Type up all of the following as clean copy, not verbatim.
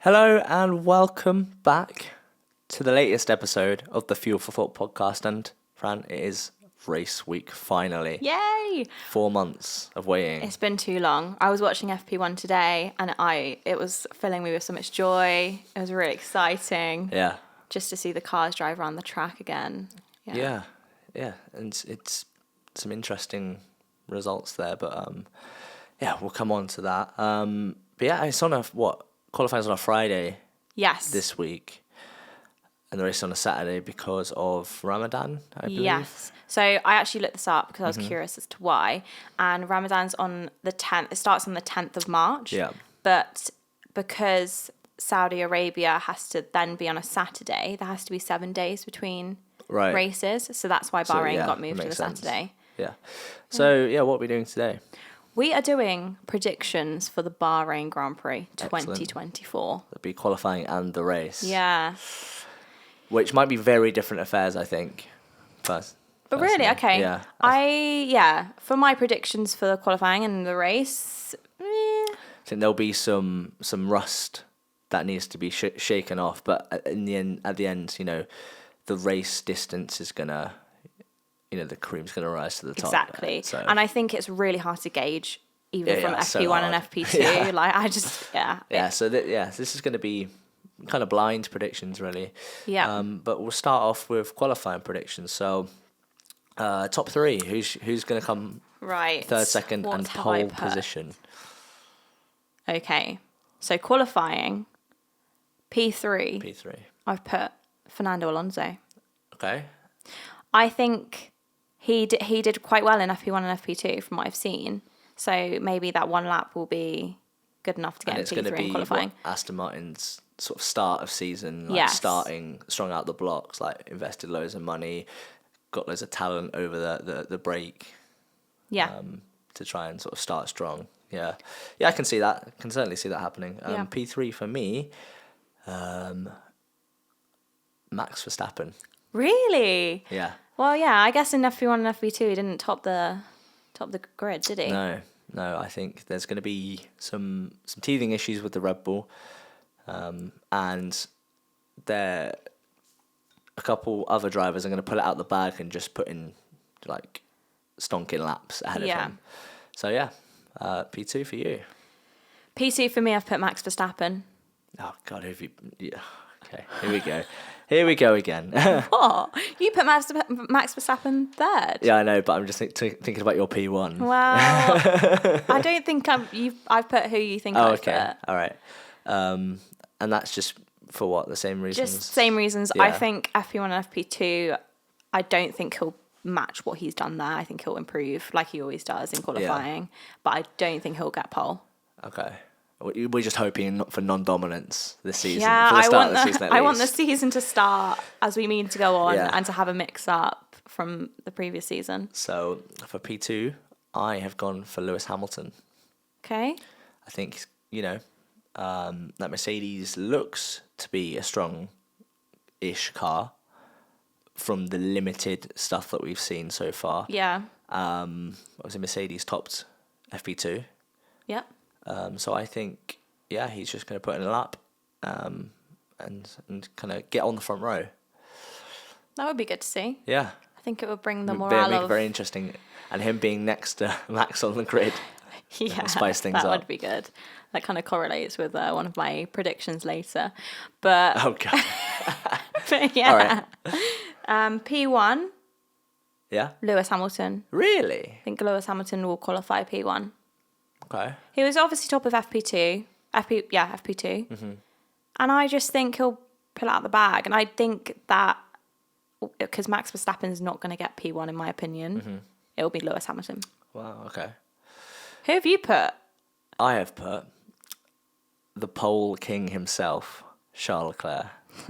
Hello and welcome back to the latest episode of the Fuel for Thought podcast. And Fran, it is race week finally. Yay! 4 months of waiting. It's been too long. I was watching FP1 today and it was filling me with so much joy. It was really exciting. Yeah. Just to see the cars drive around the track again. Yeah. And it's some interesting results there, but we'll come on to that. But yeah, it's on qualifying's on a Friday. Yes. This week. And the race on a Saturday because of Ramadan, I believe. Yes. So I actually looked this up because I was curious as to why. And Ramadan's on the 10th. It starts on the 10th of March. Yeah. But because Saudi Arabia has to then be on a Saturday, there has to be 7 days between races. So that's why Bahrain got moved to the Saturday. Yeah. So, what are we doing today? We are doing predictions for the Bahrain Grand Prix 2024. That'll be qualifying and the race. Yeah. Which might be very different affairs, I think. But really, okay. Yeah. For my predictions for the qualifying and the race, I think there'll be some rust that needs to be shaken off. But at the end, the race distance is gonna, the cream's gonna rise to the top. Exactly. So. And I think it's really hard to gauge even from FP1 and FP2. Yeah. Like I just, this is gonna be kind of blind predictions, really. Yeah. But we'll start off with qualifying predictions. So, top three. Who's going to come third, second, and pole position? Okay. So qualifying, P3. P3. I've put Fernando Alonso. Okay. I think he did quite well in FP1 and FP2 from what I've seen. So maybe that one lap will be good enough to get in P3 in qualifying. Aston Martin's sort of start of season, starting strong out the blocks, invested loads of money, got loads of talent over the break. Yeah. To try and sort of start strong. Yeah. Yeah, I can see that. I can certainly see that happening. P3 for me, Max Verstappen. Really? Yeah. Well, yeah, I guess in FP1 and FP2 he didn't top the grid, did he? No, I think there's going to be some teething issues with the Red Bull. And a couple other drivers are going to pull it out the bag and just put in stonking laps ahead of him. So P2 for you. P2 for me, I've put Max Verstappen. Oh God, okay, here we go. Here we go again. What? You put Max Verstappen third? Yeah, I know, but I'm just thinking about your P1. Well, I don't think I've put who you think I've put. All right. And that's just for what? The same reasons? Just same reasons. Yeah. I think FP1 and FP2, I don't think he'll match what he's done there. I think he'll improve like he always does in qualifying. But I don't think he'll get pole. Okay. We're just hoping for non-dominance this season. Yeah, for the start of the season, I want the season to start as we mean to go on and to have a mix-up from the previous season. So for P2, I have gone for Lewis Hamilton. Okay. I think, that Mercedes looks to be a strong-ish car from the limited stuff that we've seen so far. Yeah. Obviously, Mercedes topped FP2. Yep. So I think, he's just going to put in a lap and kind of get on the front row. That would be good to see. Yeah. I think it would bring the morale Make it very interesting. And him being next to Max on the grid. Spice things up. That would be good. That kind of correlates with one of my predictions later. But oh God. but yeah. All right. P1. Yeah. Lewis Hamilton. Really? I think Lewis Hamilton will qualify P1. Okay. He was obviously top of FP2. FP2. Mm-hmm. And I just think he'll pull out the bag. And I think that because Max Verstappen's not going to get P1 in my opinion, it'll be Lewis Hamilton. Wow. Okay. Who have you put? I have put the pole king himself, Charles Leclerc.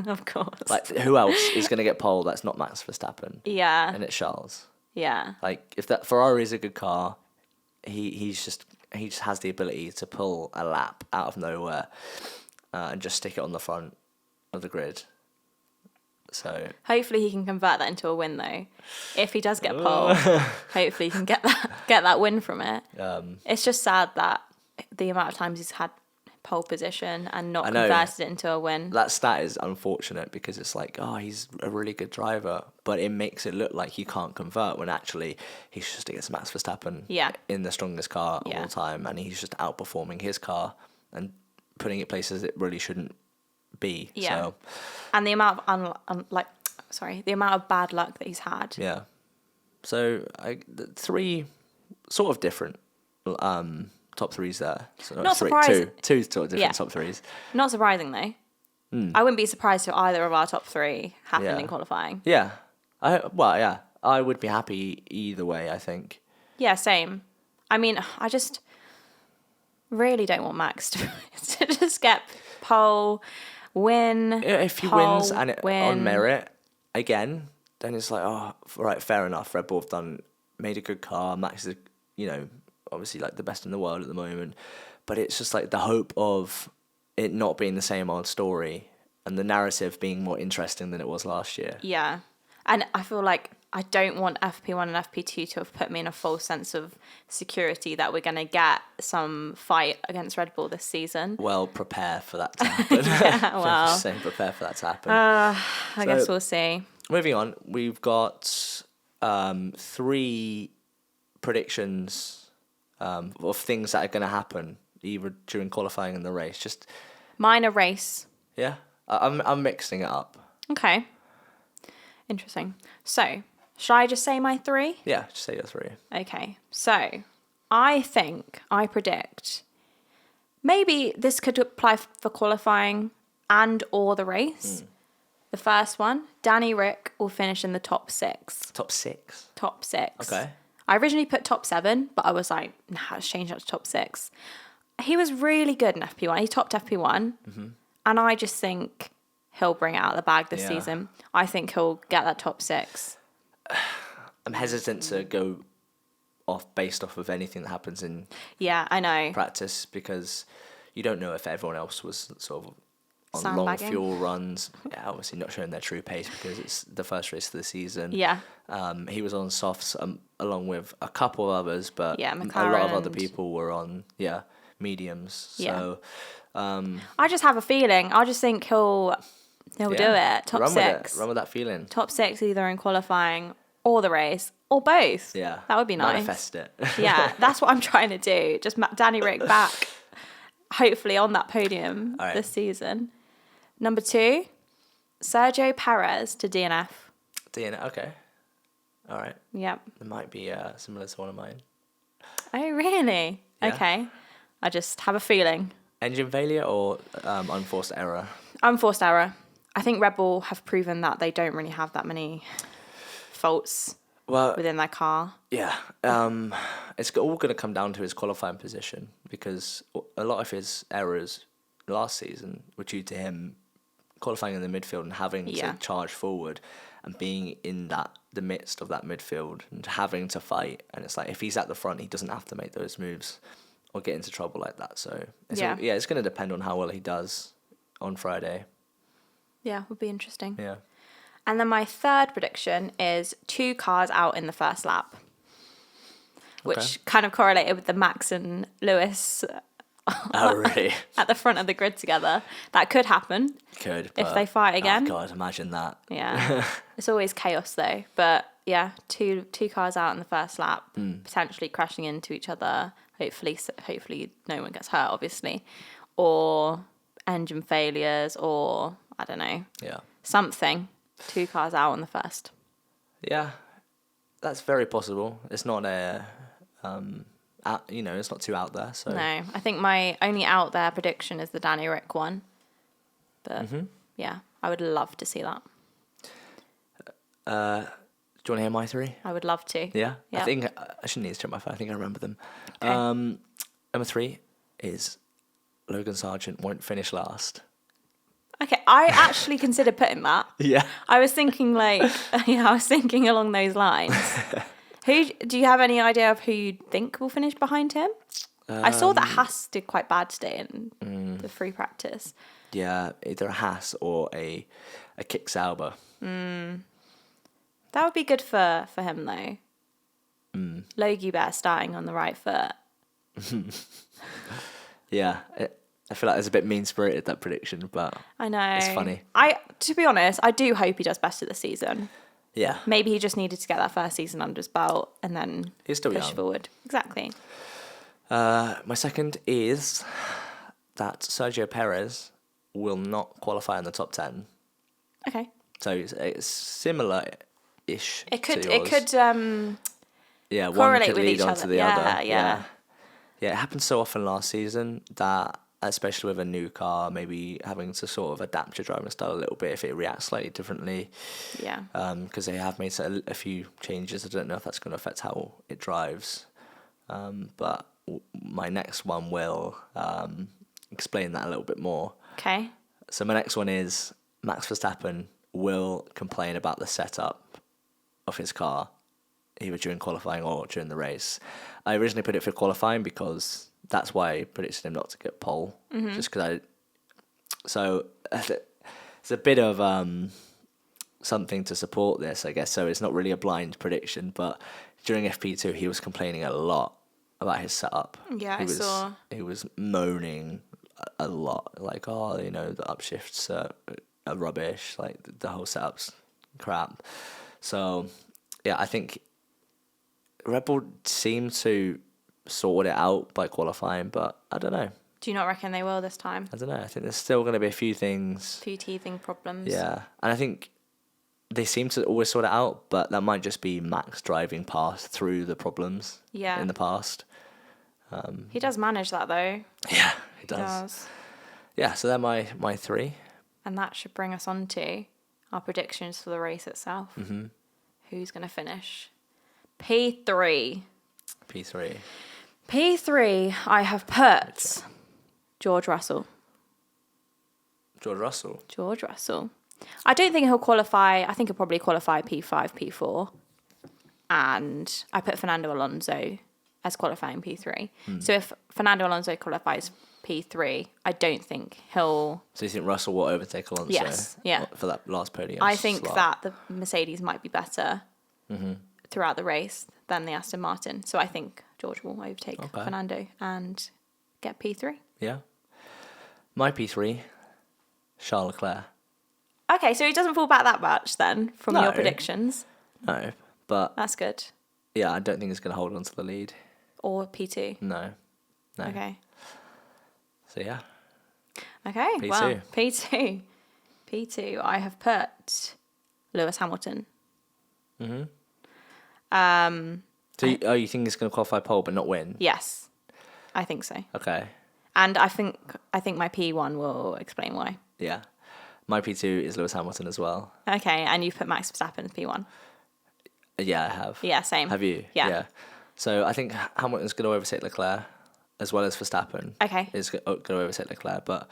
Of course. Who else is going to get pole that's not Max Verstappen? Yeah. And it's Charles. Yeah. If that Ferrari is a good car, he just has the ability to pull a lap out of nowhere and just stick it on the front of the grid. So hopefully he can convert that into a win, though. If he does get pole, hopefully he can get that win from it. It's just sad that the amount of times he's had pole position and not I know. converted it into a win. That stat is unfortunate because it's like, oh, he's a really good driver, but it makes it look like he can't convert when actually he's just against Max Verstappen Yeah. in the strongest car of Yeah. all time, and he's just outperforming his car and putting it places it really shouldn't be. Yeah. So, And the amount of the amount of bad luck that he's had. yeah. So the three sort of different top threes there. So Not surprising. Two sort of different Yeah. top threes. Not surprising though. I wouldn't be surprised if either of our top three happened Yeah. in qualifying. Yeah. I would be happy either way, I think. Yeah, same. I mean, I just really don't want Max to just get pole, win. If he pole, wins and win. on merit again, then it's like, oh, right, fair enough. Red Bull have made a good car. Max is, obviously like the best in the world at the moment. But it's just like the hope of it not being the same old story and the narrative being more interesting than it was last year. Yeah. And I feel like I don't want FP1 and FP2 to have put me in a false sense of security that we're going to get some fight against Red Bull this season. Well, prepare for that to happen. Yeah, well. Just saying, prepare for that to happen. I guess we'll see. Moving on, we've got 3 predictions of things that are going to happen either during qualifying and the race. Just Minor race. yeah, I'm mixing it up. Okay. Interesting. So, should I just say my 3? Yeah, just say your 3. Okay. So, I predict maybe this could apply for qualifying and or the race. The first one, Danny Rick will finish in the top 6. Top 6. Top 6. Okay. I originally put top 7, but I was like, nah, let's change that to top 6. He was really good in FP1. He topped FP1. And I just think he'll bring it out of the bag this season. I think he'll get that top 6. I'm hesitant to go based off of anything that happens in Yeah, I know. practice because you don't know if everyone else was sort of on long Sandbagging. fuel runs. Yeah, obviously not showing their true pace because it's the first race of the season. Yeah. He was on softs along with a couple of others, but Yeah, a lot of McLaren other and- people were on mediums. Yeah. So I just have a feeling. I just think he'll do it. Top run 6. with it. Run with that feeling. Top 6 either in qualifying or the race or both. Yeah, That would be nice. Manifest it. Yeah, that's what I'm trying to do. Just Danny Rick back, hopefully on that podium All right. this season. Number 2, Sergio Perez to DNF. DNA. Okay. All right. Yep. It might be similar to one of mine. Oh, really? Yeah. Okay. I just have a feeling. Engine failure or unforced error? Unforced error. I think Red Bull have proven that they don't really have that many faults Well, within their car. yeah. It's all going to come down to his qualifying position because a lot of his errors last season were due to him qualifying in the midfield and having Yeah. to charge forward and being in the midst of that midfield and having to fight. And it's like if he's at the front, he doesn't have to make those moves or get into trouble like that. So it's it's going to depend on how well he does on Friday. Yeah, would be interesting. Yeah. And then my third prediction is 2 cars out in the first lap, which Okay. kind of correlated with the Max and Lewis Oh, really? at the front of the grid together. That could happen. Could. If but- they fight again. Oh, God, imagine that. Yeah. It's always chaos though. But yeah, two cars out in the first lap, Hmm. potentially crashing into each other. Hopefully no one gets hurt, obviously. Or engine failures or, I don't know, Yeah. something. 2 cars out on the first. Yeah, that's very possible. It's not it's not too out there. So No, I think my only out there prediction is the Danny Rick one. But yeah, I would love to see that. do you want to hear my 3? I would love to. Yeah, Yeah. I think I shouldn't need to check my phone. I think I remember them. Okay. Number 3 is Logan Sargent won't finish last. Okay, I actually considered putting that. Yeah. I was thinking I was thinking along those lines. Do you have any idea of who you think will finish behind him? I saw that Haas did quite bad today in the free practice. Yeah, either a Haas or a Kick Sauber. That would be good for him though. Logie Bear starting on the right foot. Yeah, I feel like it's a bit mean-spirited, that prediction, but I know. it's funny. To be honest, I do hope he does better this season. Yeah. Maybe he just needed to get that first season under his belt and then He's still push young. forward. Exactly. My second is that Sergio Perez will not qualify in the top 10. Okay. So it's similar-ish It could to yours. Yeah, one correlate could with lead each on other. to the Yeah, other. yeah. Yeah, it happened so often last season that, especially with a new car, maybe having to sort of adapt your driving style a little bit if it reacts slightly differently. Yeah. Because they have made a few changes. I don't know if that's going to affect how it drives. But my next one will explain that a little bit more. Okay. So my next one is Max Verstappen will complain about the setup of his car, either during qualifying or during the race. I originally put it for qualifying because that's why I predicted him not to get pole. Just because So it's a bit of something to support this, I guess. So it's not really a blind prediction, but during FP2 he was complaining a lot about his setup. Yeah, I saw. He was moaning a lot, like, oh, you know, the upshifts are rubbish, like the whole setup's crap. So yeah, I think Red Bull seemed to sort it out by qualifying, but I don't know. Do you not reckon they will this time? I don't know. I think there's still going to be a few things. Few teething problems. Yeah, and I think they seem to always sort it out, but that might just be Max driving past through the problems Yeah. in the past. He does manage that though. Yeah, he He does. does. Yeah, so they're my three. And that should bring us on to our predictions for the race itself. Mm-hmm. Who's going to finish? P3. P3. P3, I have put George Russell. George Russell. George Russell. I don't think he'll qualify. I think he'll probably qualify P5, P4. And I put Fernando Alonso as qualifying P3. So if Fernando Alonso qualifies P3, I don't think he'll... So you think Russell will overtake Alonso? Yes, yeah. For that last podium I think slot? that the Mercedes might be better throughout the race than the Aston Martin. So I think George will overtake Fernando and get P3. Yeah. My P3, Charles Leclerc. Okay, so he doesn't fall back that much then from No. your predictions. No, but That's good. yeah, I don't think he's going to hold on to the lead. Or P2. No. Okay. So yeah. Okay, P2. well, P2. P2, I have put Lewis Hamilton. So you think he's going to qualify pole but not win? Yes, I think so. Okay. And I think my P1 will explain why. Yeah. My P2 is Lewis Hamilton as well. Okay, and you've put Max Verstappen as P1. Yeah, I have. Yeah, same. Have you? Yeah. So I think Hamilton's going to overtake Leclerc as well as Verstappen. Okay. Is going to overtake Leclerc, but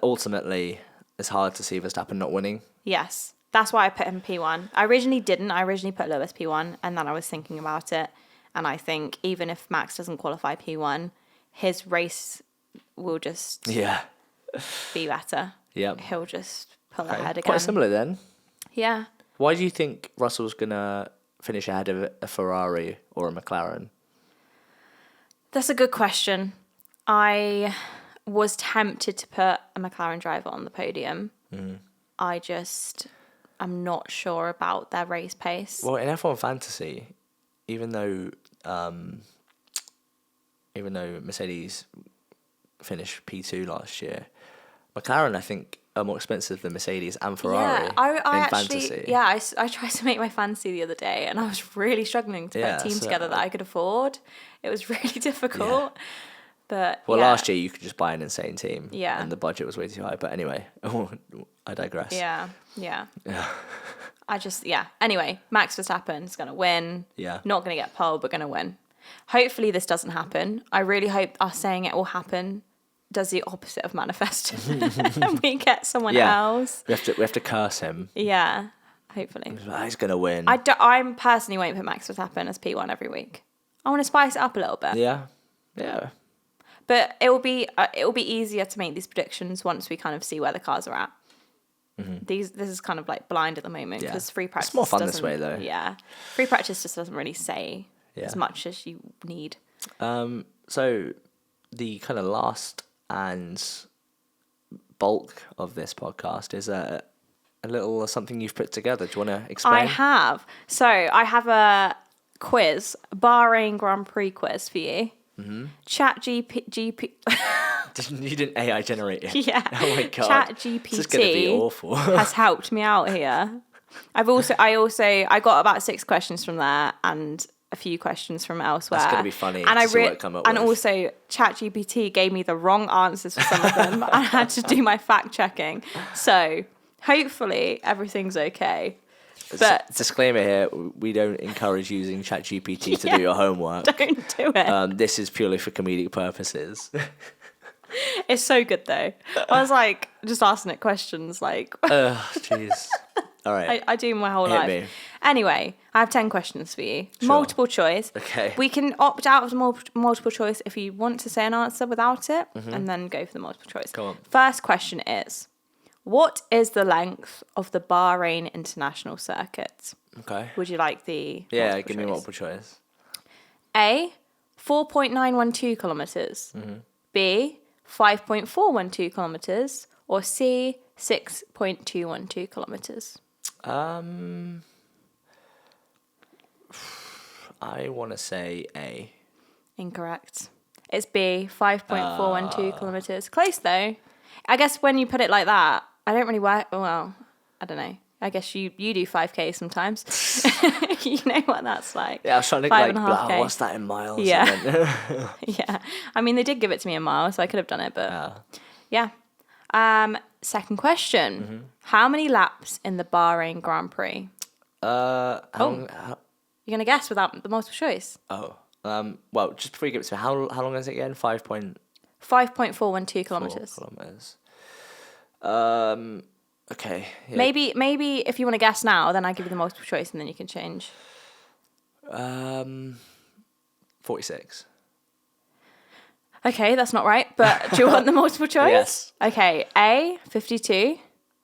ultimately it's hard to see Verstappen not winning. Yes, that's why I put him P1. I originally didn't. I originally put Lewis P1, and then I was thinking about it, and I think even if Max doesn't qualify P1, his race will just Yeah. be better. Yeah. He'll just pull ahead again. Quite similar then. Yeah. Why do you think Russell's going to finish ahead of a Ferrari or a McLaren? That's a good question. I was tempted to put a McLaren driver on the podium. I'm not sure about their race pace. Well, in F1 Fantasy, even though Mercedes finished P2 last year, McLaren, I think, are more expensive than Mercedes and Ferrari Yeah, I in actually, fantasy. yeah, I tried to make my fantasy the other day, and I was really struggling to put a team so- together that I could afford. It was really difficult. But Well, yeah. last year you could just buy an insane team. Yeah. And the budget was way too high. But anyway, I digress. Yeah. Anyway, Max Verstappen is going to win. Yeah. Not going to get pole, but going to win. Hopefully this doesn't happen. I really hope us saying it will happen does the opposite of manifest. And we get someone else. We have to curse him. Yeah. Hopefully. He's going to win. I'm personally won't put Max Verstappen as P1 every week. I want to spice it up a little bit. Yeah. Yeah. But it will be easier to make these predictions once we kind of see where the cars are at. This is kind of like blind at the moment because free practice. It's more fun this doesn't- way though. Yeah, free practice just doesn't really say Yeah. as much as you need. So the kind of last and bulk of this podcast is a little something you've put together. Do you want to explain? I have. So I have a quiz, Bahrain Grand Prix quiz for you. Mm-hmm. GP. You didn't AI generate it? Yeah. Oh my god. Chat GPT This is going to be awful. has helped me out here. I got about 6 questions from there and a few questions from elsewhere. That's going to be funny and to see what it come up with. Also, ChatGPT gave me the wrong answers for some of them. I had to do my fact checking. So hopefully everything's okay. But disclaimer here: we don't encourage using ChatGPT to do your homework. Don't do it. This is purely for comedic purposes. It's so good though. I was like just asking it questions like. Jeez. All right. I do my whole life. Me. Anyway, I have 10 questions for you. Sure. Multiple choice. Okay. We can opt out of the multiple choice if you want to say an answer without it, and then go for the multiple choice. Go on. First question is, what is the length of the Bahrain International Circuit? Okay. Would you like the Give me multiple choice. A, 4.912 kilometres. B, 5.412 kilometres. Or C, 6.212 kilometres. I want to say A. Incorrect. It's B, 5.412 kilometres. Close though. I guess when you put it like that, I don't really work. Well, I don't know. I guess you do 5K sometimes. You know what that's like. Yeah, I was trying to think like, what's that in miles? Yeah. Yeah. I mean, they did give it to me in miles, so I could have done it, but yeah. Second question. How many laps in the Bahrain Grand Prix? How long, You're going to guess without the multiple choice. Well, just before you give it to me, how long is it again? 5.412 kilometres. Okay. Yeah. Maybe if you want to guess now, then I give you the multiple choice and then you can change. 46. Okay, that's not right, but do you want the multiple choice? Yes. Okay, A, 52,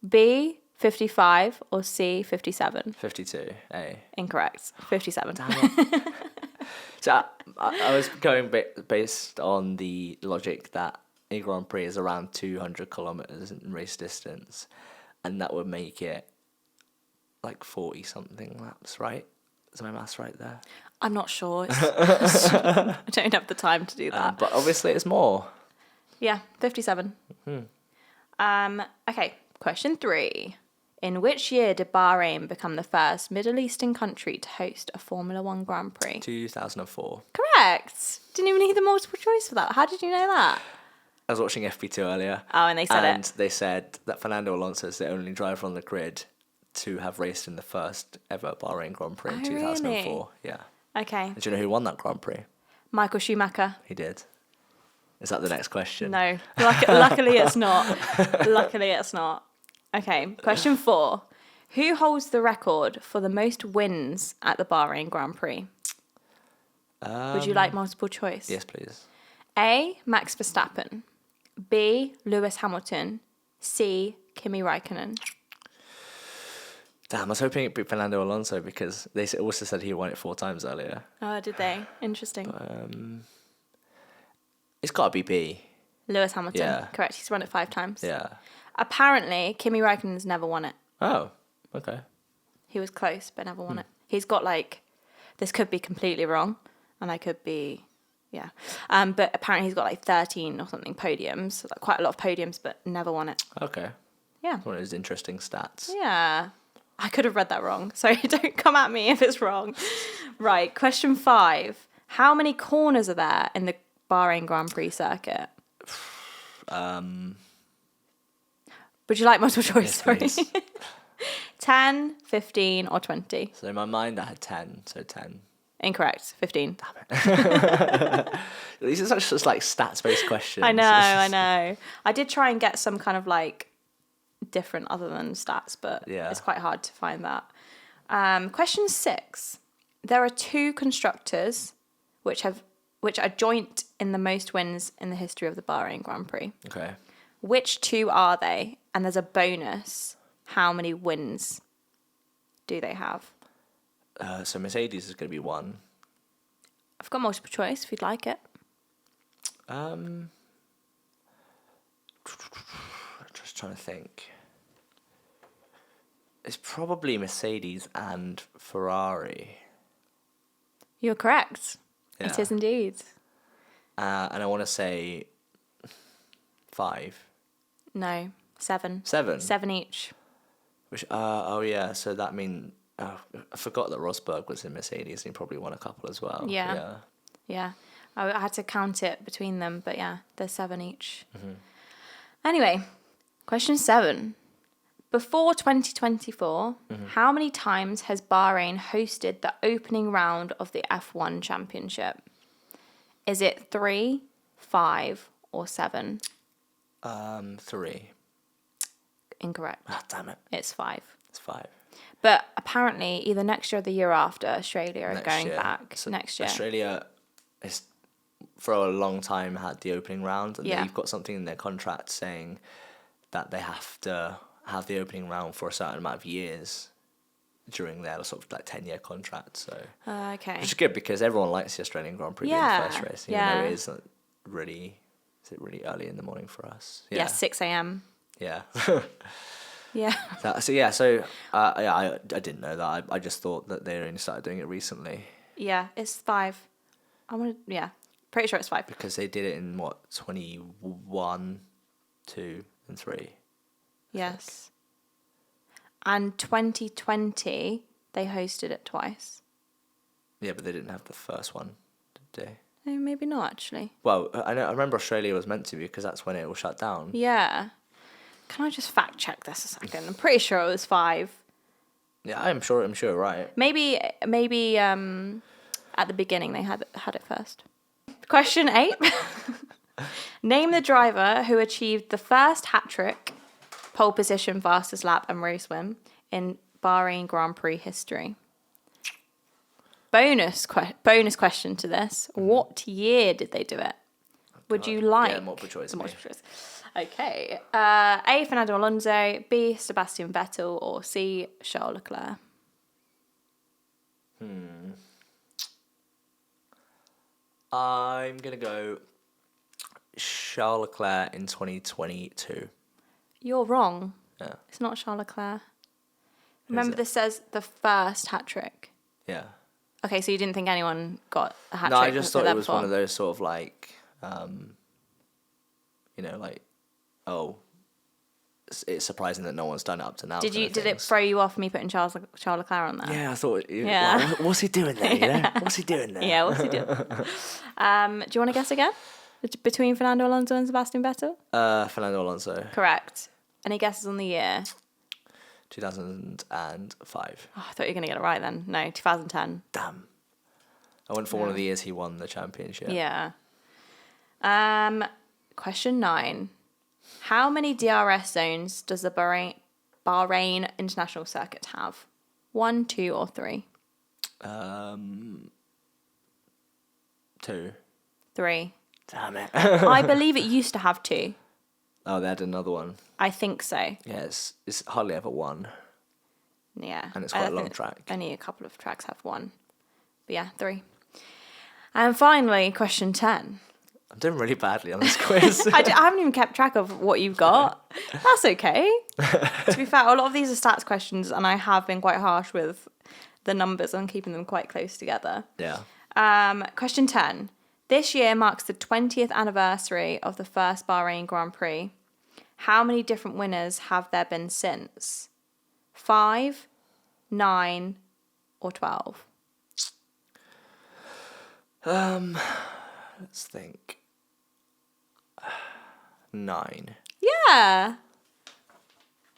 B, 55, or C, 57? 52, A. Incorrect. 57. Damn it. So I was going based on the logic that a Grand Prix is around 200 kilometres in race distance, and that would make it like 40-something laps, right? Is my maths right there? I'm not sure. I don't have the time to do that. But obviously it's more. Yeah, 57. Okay, question 3. In which year did Bahrain become the first Middle Eastern country to host a Formula One Grand Prix? 2004. Correct. Didn't even need the multiple choice for that. How did you know that? I was watching FP2 earlier. Oh, and they said And they said that Fernando Alonso is the only driver on the grid to have raced in the first ever Bahrain Grand Prix in 2004. Really? Yeah. Okay. And do you know who won that Grand Prix? Michael Schumacher. He did. Is that the next question? No. Luckily it's not. Luckily it's not. Okay. Question 4. Who holds the record for the most wins at the Bahrain Grand Prix? Would you like multiple choice? Yes, please. A, Max Verstappen. B, Lewis Hamilton. C, Kimi Räikkönen. Damn, I was hoping it'd be Fernando Alonso because they also said he won it 4 times earlier. Oh, did they? Interesting. It's got to be B. Lewis Hamilton. Yeah. Correct. He's won it 5 times. Yeah. Apparently, Kimi Räikkönen's never won it. Oh, okay. He was close, but never won it. He's got this could be completely wrong, and I could be, yeah. But apparently he's got 13 or something podiums, quite a lot of podiums, but never won it. Okay. Yeah. One of those interesting stats. Yeah. I could have read that wrong. So don't come at me if it's wrong. Right. Question 5. How many corners are there in the Bahrain Grand Prix circuit? Would you like multiple choice? Yes, Sorry. 10, 15, or 20? So in my mind, I had 10, so 10. Incorrect. 15. Damn it. These are just stats-based questions. I know. I did try and get some kind of different other than stats, but it's quite hard to find that. Question 6. There are 2 constructors which are joint in the most wins in the history of the Bahrain Grand Prix. Okay. Which 2 are they? And there's a bonus. How many wins do they have? So Mercedes is going to be 1. I've got multiple choice if you'd like it. trying to think. It's probably Mercedes and Ferrari. You're correct. Yeah. It is indeed. And I want to say 5. No, 7. 7? 7 each. Which, oh yeah, so that means... I forgot that Rosberg was in Mercedes and he probably won a couple as well. Yeah. Yeah. I had to count it between them, but yeah, there's 7 each. Mm-hmm. Anyway, question 7. Before 2024, how many times has Bahrain hosted the opening round of the F1 Championship? Is it 3, 5, or 7? 3. Incorrect. Ah, damn it. It's 5. It's 5. But apparently, either next year or the year after, Australia are Next going year. back So next year. Australia is, for a long time, had the opening round, and Yeah. they've got something in their contract saying that they have to have the opening round for a certain amount of years during their sort of like 10-year contract. So Okay. which is good because everyone likes the Australian Grand Prix being Yeah, the first race, even yeah. though it is really early in the morning for us. Yeah, 6 a.m. Yeah. Yeah. I didn't know that. I just thought that they only started doing it recently Yeah, it's 5. Pretty sure it's 5. because they did it in 21, 2, and 3. Yes. And 2020, they hosted it twice. Yeah, but they didn't have the first one, did they? No, maybe not actually. Well, I remember Australia was meant to be because that's when it all shut down. Yeah. Can I just fact check this a second? I'm pretty sure it was 5. Yeah, I'm sure, right? Maybe at the beginning they had it first. Question 8. Name the driver who achieved the first hat trick, pole position, fastest lap, and race win in Bahrain Grand Prix history. Bonus question to this: what year did they do it? Would you like multiple choice? the multiple choice? Okay. A. Fernando Alonso, B. Sebastian Vettel, or C. Charles Leclerc. I'm gonna go Charles Leclerc in 2022. You're wrong. Yeah. It's not Charles Leclerc. Remember, this says the first hat trick. Yeah. Okay, so you didn't think anyone got a hat No, trick? I just thought it was before? one of those sort of like, it's surprising that no one's done it up to now. Did kind of it things. throw you off me putting Charles Leclerc on there? Yeah, I thought. Yeah. Like, what's he doing there? You know, what's he doing there? Yeah, what's he doing? Do you want to guess again? Between Fernando Alonso and Sebastian Vettel? Fernando Alonso, Correct. Any guesses on the year? 2005. Oh, I thought you were going to get it right then. No, 2010. Damn. I went for one of the years he won the championship. Yeah. Question 9. How many DRS zones does the Bahrain International Circuit have? 1, 2, or 3? 2. 3. Damn it. I believe it used to have 2. Oh, they had another one. I think so. Yeah, it's hardly ever one. Yeah. And it's quite a long think track. Only a couple of tracks have 1. But yeah, 3. And finally, question 10. I'm doing really badly on this quiz. I haven't even kept track of what you've got. That's okay. To be fair, a lot of these are stats questions, and I have been quite harsh with the numbers and keeping them quite close together. Yeah. Question 10. This year marks the 20th anniversary of the first Bahrain Grand Prix. How many different winners have there been since? 5, 9, or 12? Let's think. 9. Yeah.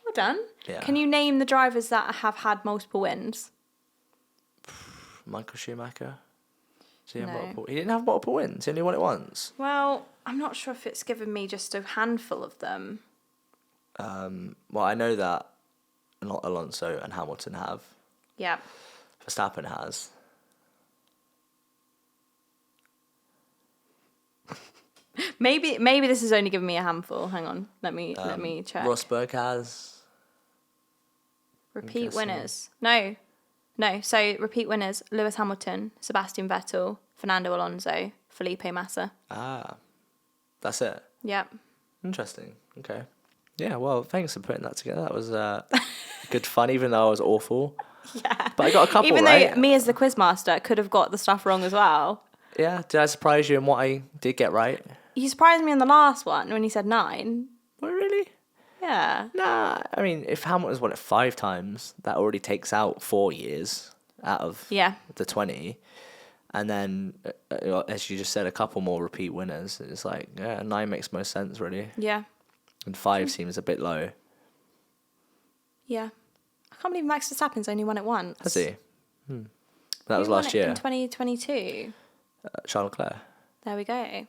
Well done. Yeah. Can you name the drivers that have had multiple wins? Michael Schumacher. He No. didn't have multiple wins. He only won it once. Well, I'm not sure if it's given me just a handful of them. Well, I know that Alonso and Hamilton have. Yeah. Verstappen has. Maybe this is only giving me a handful. Hang on. Let me check. Rosberg has. Repeat Interesting. winners. No. So repeat winners: Lewis Hamilton, Sebastian Vettel, Fernando Alonso, Felipe Massa. Ah, that's it. Yep. Interesting. Okay. Yeah, well, thanks for putting that together. That was good fun, even though I was awful. Yeah. But I got a couple Even right. though me as the quizmaster could have got the stuff wrong as well. Yeah, did I surprise you in what I did get right? You surprised me in the last one when you said 9. What, really? Yeah. Nah, I mean, if Hamilton's won it 5 times, that already takes out 4 years out of the 20. And then, as you just said, a couple more repeat winners. It's like, 9 makes most sense, really. Yeah. And 5 seems a bit low. Yeah. I can't believe Max Verstappen's only won it once. Has he? That was last year. In 2022. Charles Leclerc. There we go.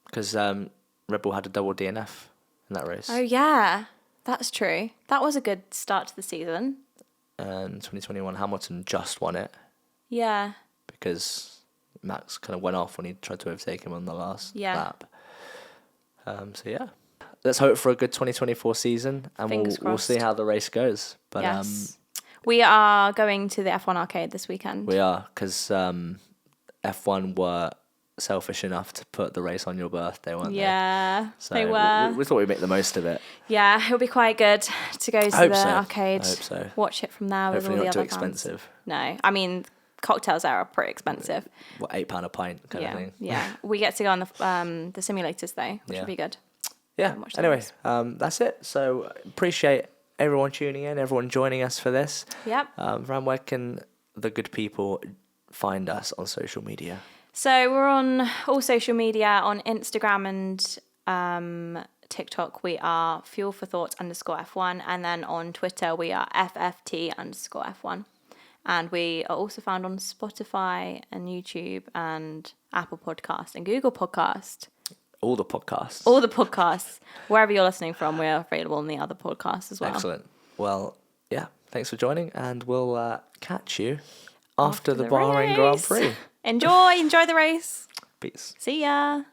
Because Red Bull had a double DNF in that race. Oh, yeah. That's true. That was a good start to the season. And 2021, Hamilton just won it. Yeah. Because Max kind of went off when he tried to overtake him on the last lap. So, yeah. Let's hope for a good 2024 season, and we'll see how the race goes. But yes. We are going to the F1 arcade this weekend. We are, because F1 were selfish enough to put the race on your birthday, weren't they? Yeah, so they were. We thought we'd make the most of it. Yeah, it'll be quite good to go to the arcade. I hope so. Watch it from there Hopefully with all not the too other expensive. fans. No, I mean cocktails there are pretty expensive. What, £8 a pint kind of thing? Yeah, we get to go on the simulators though, which will be good. Yeah. Anyway, that's it. So appreciate everyone tuning in, everyone joining us for this. Yep. Fran, where can the good people find us on social media? So we're on all social media, on Instagram and TikTok. We are Fuel for Thought _F1, and then on Twitter we are FFT _F1. And we are also found on Spotify and YouTube and Apple Podcast and Google Podcast. All the podcasts. All the podcasts. Wherever you're listening from, we're available on the other podcasts as well. Excellent. Well, yeah, thanks for joining, and we'll catch you after the Bahrain Grand Prix. Enjoy the race. Peace. See ya.